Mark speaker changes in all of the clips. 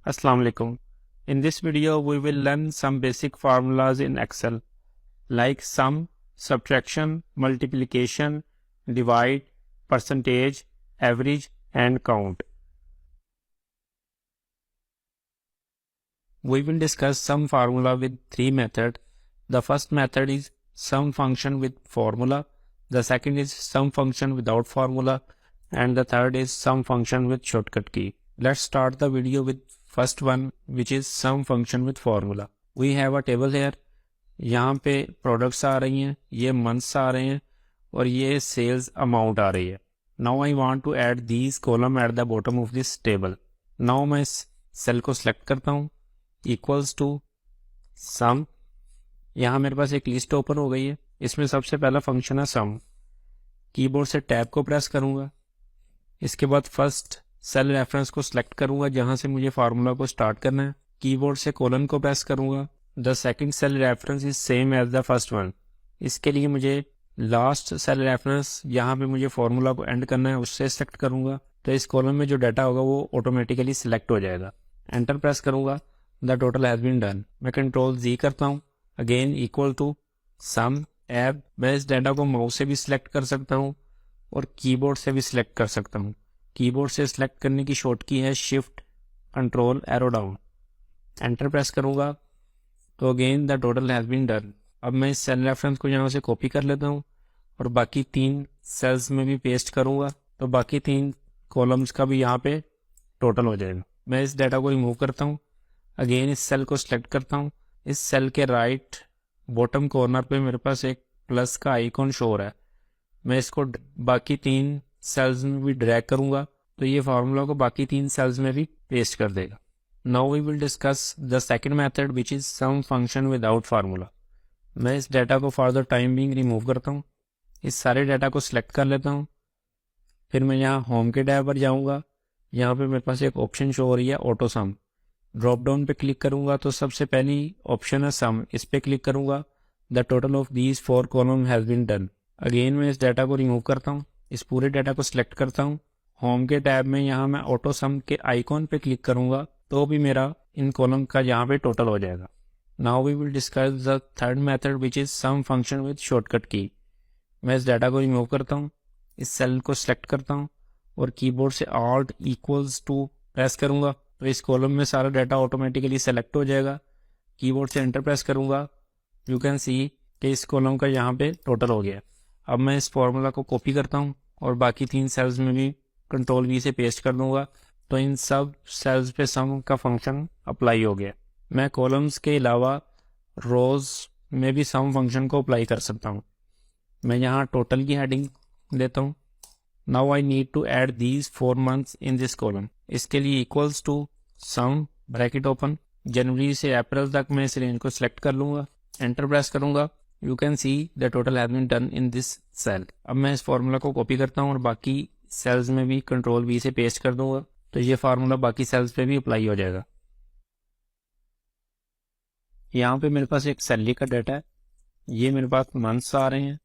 Speaker 1: Assalamu alaikum. In this video, we will learn some basic formulas in Excel like sum, subtraction, multiplication, divide, percentage, average, and count. We will discuss sum formula with three methods. The first method is sum function with formula. The second is sum function without formula. And the third is sum function with shortcut key. Let's start the video with first one, which is sum function with formula. We have a table here. यहाँ पे products आ रही हैं, ये months आ रहे हैं और ये sales amount आ रही है. Now I want to add these column at the bottom of this table. Now मैं इस cell को select करता हूँ, equals to sum. यहाँ मेरे पास एक लिस्ट ओपन हो गई है. इसमें सबसे पहला फंक्शन है sum. कीबोर्ड से टैब को प्रेस करूँगा. इसके बाद फर्स्ट सेल रेफरेंस को सिलेक्ट करूंगा जहां से मुझे फार्मूला को स्टार्ट करना है. कीबोर्ड से कोलन को प्रेस करूंगा. The second cell reference is same as the first one. इसके लिए मुझे लास्ट सेल रेफरेंस जहां पे मुझे फार्मूला को एंड करना है उससे सिलेक्ट करूंगा. तो इस कॉलम में जो डाटा होगा वो ऑटोमेटिकली सिलेक्ट हो जाएगा. एंटर प्रेस करूंगा. The total has been done. मैं कंट्रोल जी करता हूँ. अगेन इक्वल टू सम एब. मैं इस डाटा को माउस से भी सिलेक्ट कर सकता हूँ और कीबोर्ड से भी सिलेक्ट कर सकता हूँ. कीबोर्ड से सिलेक्ट करने की शॉर्ट की है shift control arrow down. Enter press करूंगा तो again the total has been done. अब मैं इस सेल रेफरेंस को यहाँ से कॉपी कर लेता हूँ और बाकी तीन सेल्स में भी पेस्ट करूंगा तो बाकी तीन कॉलम्स का भी यहाँ पे टोटल हो जाएगा. मैं इस डाटा को रिमूव करता हूँ. अगेन इस सेल को सिलेक्ट करता हूँ. इस सेल के राइट बॉटम कॉर्नर पे मेरे पास एक प्लस का आइकॉन शो हो रहा है. मैं इसको बाकी तीन सेल्स में भी ड्रैग करूंगा तो ये फार्मूला को बाकी तीन सेल्स में भी पेस्ट कर देगा. Now we will discuss the second method which is sum function without formula. मैं इस डाटा को for the time being remove करता हूँ. इस सारे डाटा को सिलेक्ट कर लेता हूँ. फिर मैं यहाँ होम के टैब पर जाऊँगा. यहाँ पे मेरे पास एक ऑप्शन शो हो रही है ऑटो सम. ड्रॉप डाउन पे क्लिक करूंगा तो सबसे पहली ऑप्शन है सम. इस पे क्लिक करूंगा. The total of these 4 column has been done. Again मैं इस डाटा को रिमूव करता हूँ. इस पूरे डाटा को सिलेक्ट करता हूँ. होम के टैब में यहाँ मैं ऑटो सम के आइकॉन पे क्लिक करूंगा तो भी मेरा इन कॉलम का यहाँ पे टोटल हो जाएगा. Now we will discuss the third method which is sum function with shortcut key. मैं इस डाटा को रिमूव करता हूँ. इस सेल को सिलेक्ट करता हूँ और कीबोर्ड से ऑल्ट इक्वल्स टू प्रेस करूंगा तो इस कॉलम में सारा डाटा ऑटोमेटिकली सेलेक्ट हो जाएगा. कीबोर्ड से एंटर प्रेस करूंगा. यू कैन सी कि इस कॉलम का यहाँ पे टोटल हो गया. अब मैं इस फॉर्मूला को कॉपी करता हूँ और बाकी तीन सेल्स में भी कंट्रोल वी से पेस्ट कर दूंगा तो इन सब सेल्स पे सम का फंक्शन अप्लाई हो गया. मैं कॉलम्स के अलावा रोज में भी सम फंक्शन को अप्लाई कर सकता हूँ. मैं यहाँ टोटल की हेडिंग देता हूँ. Now I need to add these 4 months in this column. इसके लिए equals to sum bracket open. जनवरी से अप्रैल तक मैं इस रेंज को सिलेक्ट कर लूंगा. एंटर प्रेस करूंगा. You can see the total has been done in this cell. अब मैं इस फार्मूला को कॉपी करता हूँ और बाकी सेल्स में भी कंट्रोल वी से पेस्ट कर दूंगा तो ये फार्मूला बाकी सेल्स पे भी अप्लाई हो जाएगा. यहाँ पे मेरे पास एक सैलरी का डाटा है. ये मेरे पास मंथ्स आ रहे हैं,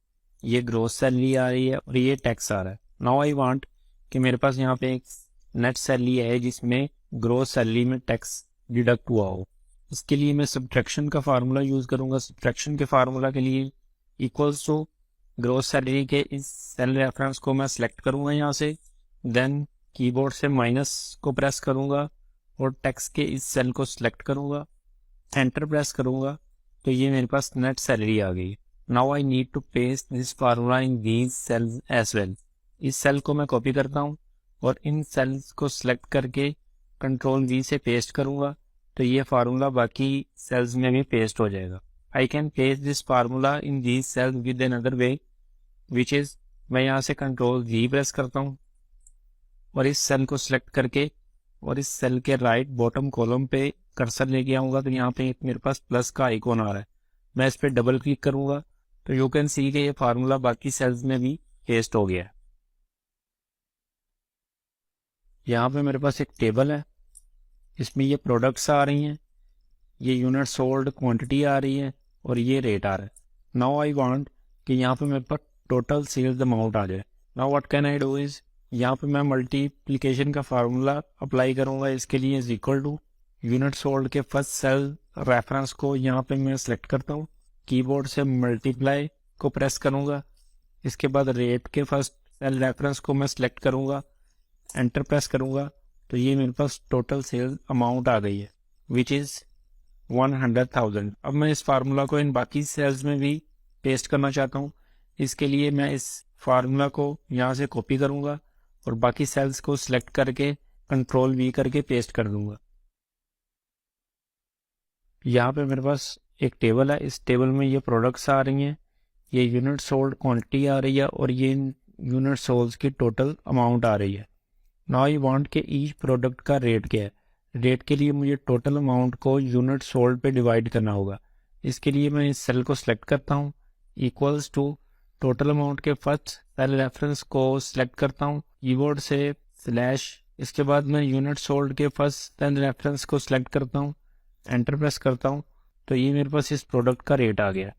Speaker 1: ये ग्रोस सैलरी आ रही है और ये टैक्स आ रहा है. नाउ आई वांट कि मेरे पास यहाँ पे एक नेट सैलरी है जिसमें ग्रोस सैलरी में टैक्स डिडक्ट हुआ हो. इसके लिए मैं सब्ट्रैक्शन का फार्मूला यूज करूंगा. सब्ट्रैक्शन के फार्मूला के लिए इक्वल्स टू ग्रोस सैलरी के इस सेल रेफरेंस को मैं सिलेक्ट करूंगा यहाँ से. देन कीबोर्ड से माइनस को प्रेस करूंगा और टैक्स के इस सेल को सिलेक्ट करूंगा. एंटर प्रेस करूंगा तो ये मेरे पास नेट सैलरी आ गई. Now I need to paste this formula in these cells as well. इस सेल को मैं कॉपी करता हूँ और इन सेल्स को सिलेक्ट करके कंट्रोल वी से पेस्ट करूंगा तो ये फार्मूला बाकी सेल्स में भी पेस्ट हो जाएगा. I can paste this formula in these sales with another way which is मैं यहाँ से कंट्रोल जी प्रेस करता हूँ और इस सेल को सिलेक्ट करके और इस सेल के राइट बॉटम कॉलम पे कर्सर लेके आऊंगा तो यहाँ पे मेरे पास प्लस का आइकॉन आ रहा है. मैं इस पे डबल क्लिक करूंगा तो यू कैन सी कि ये फार्मूला बाकी सेल्स में भी पेस्ट हो गया है. यहाँ पे मेरे पास एक टेबल है. इसमें ये प्रोडक्ट्स आ रही हैं, ये यूनिट सोल्ड क्वांटिटी आ रही है और ये रेट आ रहा है. नाउ आई वांट कि यहाँ पे मेरे पास टोटल सेल्स अमाउंट आ जाए. Now what can I do is यहाँ पे मैं मल्टीप्लिकेशन का फार्मूला अप्लाई करूँगा. इसके लिए is equal to unit sold के फर्स्ट सेल रेफरेंस को यहाँ पे मैं सिलेक्ट करता हूँ, कीबोर्ड से मल्टीप्लाई को प्रेस करूँगा, इसके बाद रेट के फर्स्ट सेल रेफरेंस को मैं सिलेक्ट करूँगा, एंटर प्रेस करूँगा, तो ये मेरे पास टोटल सेल अमाउंट आ गई है विच इज़ 100,000। अब मैं इस फार्मूला को इन बाकी सेल्स में भी पेस्ट करना चाहता हूँ। इसके लिए मैं इस फार्मूला को यहाँ से कॉपी करूँगा और बाकी सेल्स को सिलेक्ट करके कंट्रोल वी करके पेस्ट कर दूंगा। यहाँ पे मेरे पास एक टेबल है, इस टेबल में ये प्रोडक्ट्स आ रही हैं, ये यूनिट सोल्ड क्वांटिटी आ रही है और ये यूनिट सोल्ड की टोटल अमाउंट आ रही है। नाउ आई वांट के ईच प्रोडक्ट का रेट क्या है। रेट के लिए मुझे टोटल अमाउंट को यूनिट सोल्ड पे डिवाइड करना होगा। इसके लिए मैं इस सेल को सिलेक्ट करता हूँ, इक्वल्स टू टोटल अमाउंट के फर्स्ट सेल रेफरेंस को सिलेक्ट करता हूँ, कीबोर्ड से स्लैश, इसके बाद मैं यूनिट सोल्ड के फर्स्ट सेल रेफरेंस को सिलेक्ट करता हूँ, एंटर प्रेस करता हूँ, तो ये मेरे पास इस प्रोडक्ट का रेट आ गया।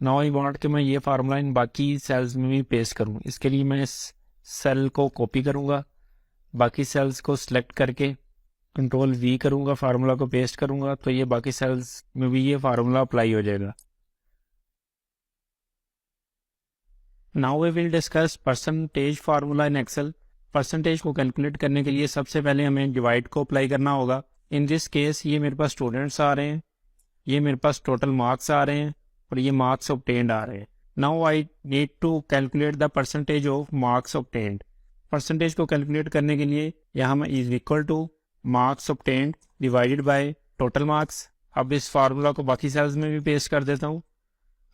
Speaker 1: नाउ आई वांट कि मैं ये फार्मूला इन बाकी सेल्स में भी पेस्ट करूँ। इसके लिए मैं इस सेल को कॉपी करूँगा, बाकी सेल्स को सिलेक्ट करके कंट्रोल वी करूँगा, फार्मूला को पेस्ट करूँगा, तो ये बाकी सेल्स में भी ये फार्मूला अप्लाई हो जाएगा। Now we will discuss percentage formula in Excel. Percentage को कैलकुलेट करने के लिए सबसे पहले हमें डिवाइड को अप्लाई करना होगा। इन दिस केस ये मेरे पास स्टूडेंट्स आ रहे हैं, ये मेरे पास टोटल मार्क्स आ रहे हैं और ये मार्क्स ऑब्टेन्ड आ रहे हैं। Now I need to calculate the percentage of marks obtained. Percentage को कैलकुलेट करने के लिए यहाँ मैं is equal to marks obtained divided by total marks. अब इस फार्मूला को बाकी सेल्स में भी पेस्ट कर देता हूँ,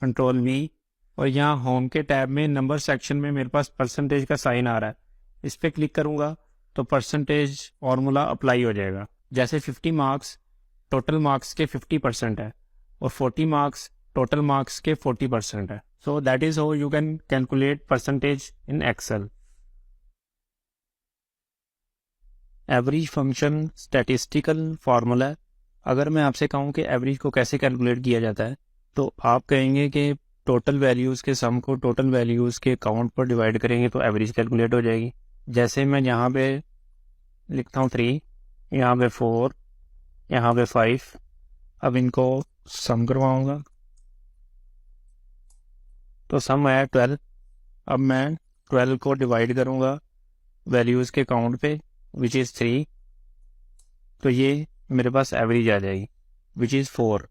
Speaker 1: कंट्रोल वी, और यहाँ होम के टैब में नंबर सेक्शन में मेरे पास परसेंटेज का साइन आ रहा है, इस पर क्लिक करूँगा तो परसेंटेज फार्मूला अप्लाई हो जाएगा। जैसे 50 मार्क्स टोटल मार्क्स के 50% है और 40 मार्क्स टोटल मार्क्स के 40% है। So that is how you can calculate percentage in Excel. Average function statistical formula है। अगर मैं आपसे कहूँ कि एवरेज को कैसे कैलकुलेट किया जाता है, तो आप कहेंगे कि टोटल वैल्यूज़ के सम को टोटल वैल्यूज़ के काउंट पर डिवाइड करेंगे तो एवरेज कैलकुलेट हो जाएगी। जैसे मैं यहाँ पे लिखता हूँ 3, यहाँ पे 4, यहाँ पे 5, अब इनको सम करवाऊंगा तो सम आया 12। अब मैं 12 को डिवाइड करूँगा वैल्यूज़ के काउंट पे विच इज़ 3, तो ये मेरे पास एवरेज आ जाएगी विच इज़ 4।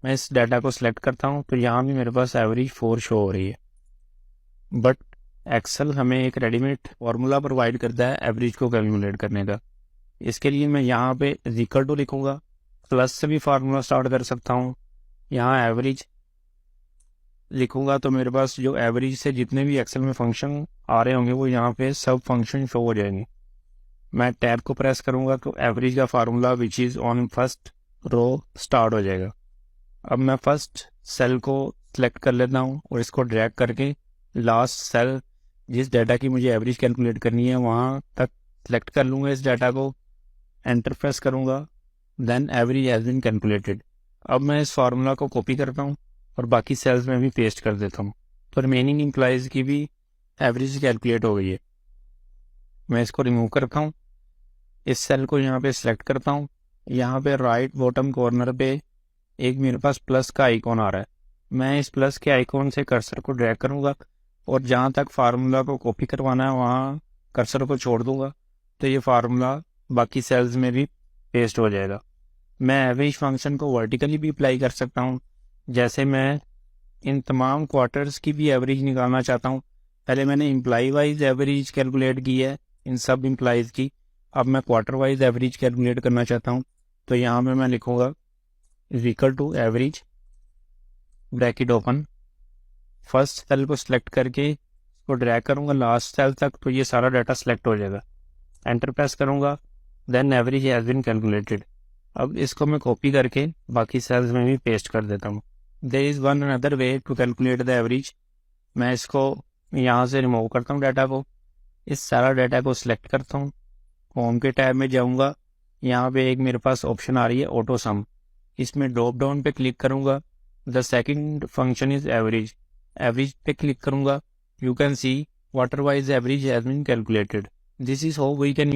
Speaker 1: मैं इस डाटा को सिलेक्ट करता हूँ तो यहाँ भी मेरे पास एवरेज 4 शो हो रही है। बट एक्सेल हमें एक रेडीमेड फार्मूला प्रोवाइड करता है एवरेज को कैलकुलेट करने का। इसके लिए मैं यहाँ पे इक्वल टू लिखूँगा, प्लस से भी फार्मूला स्टार्ट कर सकता हूँ। यहाँ एवरेज लिखूँगा तो मेरे पास जो एवरेज से जितने भी एक्सेल में फंक्शन आ रहे होंगे वो यहाँ पे सब फंक्शन शो हो जाएंगे। मैं टैब को प्रेस करूँगा तो एवरेज का formula which is on first row start हो जाएगा। अब मैं फर्स्ट सेल को सिलेक्ट कर लेता हूँ और इसको ड्रैग करके लास्ट सेल जिस डाटा की मुझे एवरेज कैलकुलेट करनी है वहाँ तक सिलेक्ट कर लूँगा इस डाटा को, एंटर प्रेस करूँगा, then average has been calculated. अब मैं इस फार्मूला को कॉपी करता हूँ और बाकी सेल्स में भी पेस्ट कर देता हूँ, तो रिमेनिंग एम्प्लॉयज़ की भी एवरेज कैलकुलेट हो गई है। मैं इसको रिमूव करता हूँ, इस सेल को यहाँ पे सिलेक्ट करता हूँ, यहाँ पे राइट बॉटम कॉर्नर पे एक मेरे पास प्लस का आइकॉन आ रहा है। मैं इस प्लस के आइकॉन से कर्सर को ड्रैग करूँगा और जहाँ तक फार्मूला को कॉपी करवाना है वहाँ कर्सर को छोड़ दूँगा, तो ये फार्मूला बाकी सेल्स में भी पेस्ट हो जाएगा। मैं एवरेज फंक्शन को वर्टिकली भी अप्लाई कर सकता हूँ। जैसे मैं इन तमाम क्वार्टर्स की भी एवरेज निकालना चाहता हूँ। पहले मैंने एम्प्लॉय वाइज एवरेज कैलकुलेट की है इन सब एम्प्लॉयज़ की, अब मैं क्वार्टर वाइज एवरेज कैलकुलेट करना चाहता हूँ। तो यहाँ पे मैं लिखूँगा is equal to average bracket open, first cell को सिलेक्ट करके इसको ड्रैग करूँगा लास्ट सेल तक, तो ये सारा डाटा सिलेक्ट हो जाएगा, एंटर प्रेस करूँगा, then average has been calculated. अब इसको मैं कॉपी करके बाकी सेल्स में भी पेस्ट कर देता हूँ। There is one another way to calculate the average. मैं इसको यहाँ से रिमूव करता हूँ डाटा को, इस सारा डाटा को सिलेक्ट करता हूँ, होम के टैब में जाऊँगा, यहाँ पे एक मेरे पास ऑप्शन आ रही है ऑटो सम, इसमें ड्रॉप डाउन पे क्लिक करूँगा। The second function is average, average पे क्लिक करूँगा। You can see quarter wise average has been calculated. This is how we can